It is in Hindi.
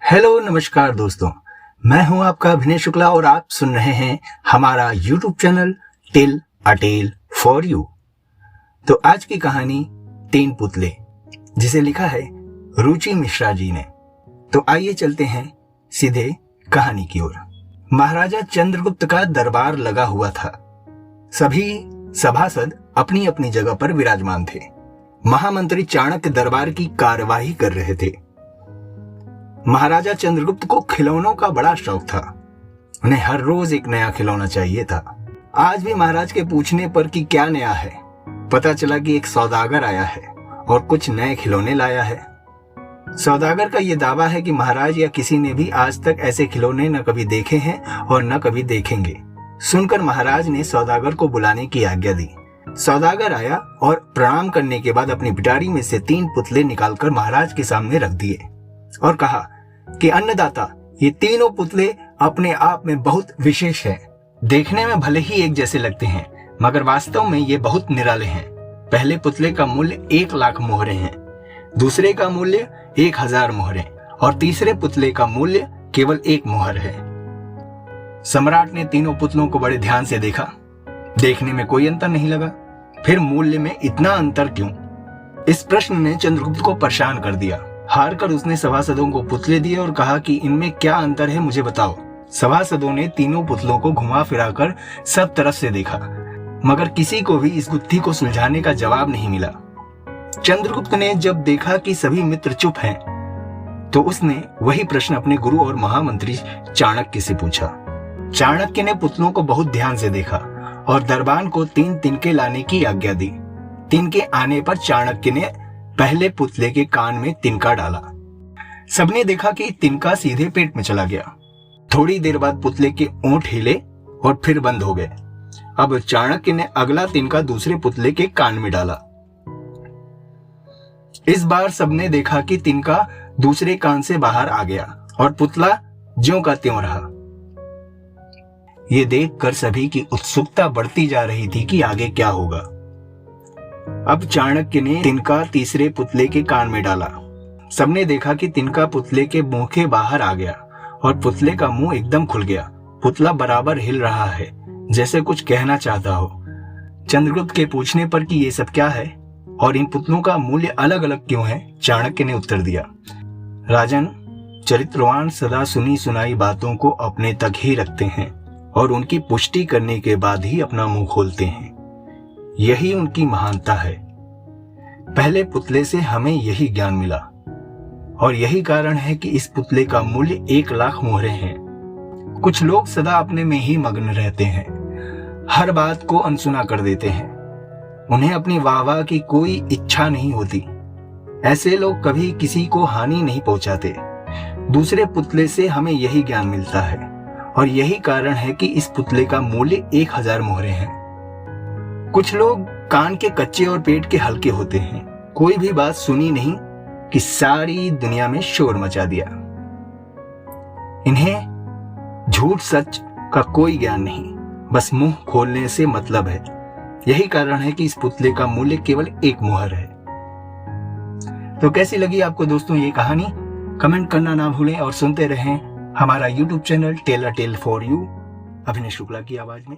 हेलो नमस्कार दोस्तों, मैं हूं आपका अभिनय शुक्ला और आप सुन रहे हैं हमारा YouTube channel tell a tale for you. तो आज की कहानी तीन पुतले, जिसे लिखा है रुचि मिश्रा जी ने। तो आइए चलते हैं सीधे कहानी की ओर। महाराजा चंद्रगुप्त का दरबार लगा हुआ था। सभी सभासद अपनी अपनी जगह पर विराजमान थे। महामंत्री चाणक्य दरबार की कार्यवाही कर रहे थे। महाराजा चंद्रगुप्त को खिलौनों का बड़ा शौक था। उन्हें हर रोज एक नया खिलौना चाहिए था। आज भी महाराज के पूछने पर कि क्या नया है, पता चला कि एक सौदागर आया है और कुछ नए खिलौने लाया है। सौदागर का यह दावा है कि महाराज या किसी ने भी आज तक ऐसे खिलौने न कभी देखे हैं और न कभी देखेंगे। सुनकर महाराज ने सौदागर को बुलाने की आज्ञा दी। सौदागर आया और प्रणाम करने के बाद अपनी पिटारी में से 3 पुतले निकालकर महाराज के सामने रख दिए और कहा कि अन्नदाता, ये तीनों पुतले अपने आप में बहुत विशेष हैं। देखने में भले ही एक जैसे लगते हैं, मगर वास्तव में ये बहुत निराले हैं। पहले पुतले का मूल्य 1 लाख मोहरे हैं, दूसरे का मूल्य 1000 मोहरे और तीसरे पुतले का मूल्य केवल 1 मोहर है। सम्राट ने तीनों पुतलों को बड़े ध्यान से देखा। देखने में कोई अंतर नहीं लगा। फिर मूल्य में इतना अंतर क्यों? इस प्रश्न ने चंद्रगुप्त को परेशान कर दिया। हार कर उसने सभासदों को पुतले दिए और कहा कि इनमें क्या अंतर है, मुझे बताओ। सभासदों ने तीनों पुतलों को घुमा फिराकर सब तरफ से देखा, मगर किसी को भी इस गुत्थी को सुलझाने का जवाब नहीं मिला। चंद्रगुप्त ने जब देखा कि सभी मित्र चुप हैं, तो उसने वही प्रश्न अपने गुरु और महामंत्री चाणक्य से पूछा। चाणक्य ने पुतलों को बहुत ध्यान से देखा और दरबान को 3 तिनके लाने की आज्ञा दी। तिनके आने पर चाणक्य ने पहले पुतले के कान में तिनका डाला। सबने देखा कि तिनका सीधे पेट में चला गया। थोड़ी देर बाद पुतले के ओंठ हिले और फिर बंद हो गए। अब चाणक्य ने अगला तिनका दूसरे पुतले के कान में डाला। इस बार सबने देखा कि तिनका दूसरे कान से बाहर आ गया और पुतला ज्यों का त्यों रहा। ये देखकर सभी की उत्सुकता बढ़ती जा रही थी कि आगे क्या होगा। अब चाणक्य ने तिनका तीसरे पुतले के कान में डाला। सबने देखा कि तिनका पुतले के मुंह के बाहर आ गया और पुतले का मुंह एकदम खुल गया। पुतला बराबर हिल रहा है, जैसे कुछ कहना चाहता हो। चंद्रगुप्त के पूछने पर कि ये सब क्या है और इन पुतलों का मूल्य अलग अलग क्यों है, चाणक्य ने उत्तर दिया, राजन, चरित्रवान सदा सुनी सुनाई बातों को अपने तक ही रखते हैं और उनकी पुष्टि करने के बाद ही अपना मुंह खोलते हैं। यही उनकी महानता है। पहले पुतले से हमें यही ज्ञान मिला और यही कारण है कि इस पुतले का मूल्य 1 लाख मोहरे हैं। कुछ लोग सदा अपने में ही मग्न रहते हैं, हर बात को अनसुना कर देते हैं। उन्हें अपनी वाहवाह की कोई इच्छा नहीं होती। ऐसे लोग कभी किसी को हानि नहीं पहुंचाते। दूसरे पुतले से हमें यही ज्ञान मिलता है और यही कारण है कि इस पुतले का मूल्य 1000 मोहरे हैं। कुछ लोग कान के कच्चे और पेट के हल्के होते हैं। कोई भी बात सुनी नहीं कि सारी दुनिया में शोर मचा दिया। इन्हें झूठ सच का कोई ज्ञान नहीं, बस मुंह खोलने से मतलब है। यही कारण है कि इस पुतले का मूल्य केवल 1 मोहर है। तो कैसी लगी आपको दोस्तों ये कहानी? कमेंट करना ना भूलें और सुनते रहें हमारा YouTube channel tell a tale for you, Abhinay Shukla की आवाज में।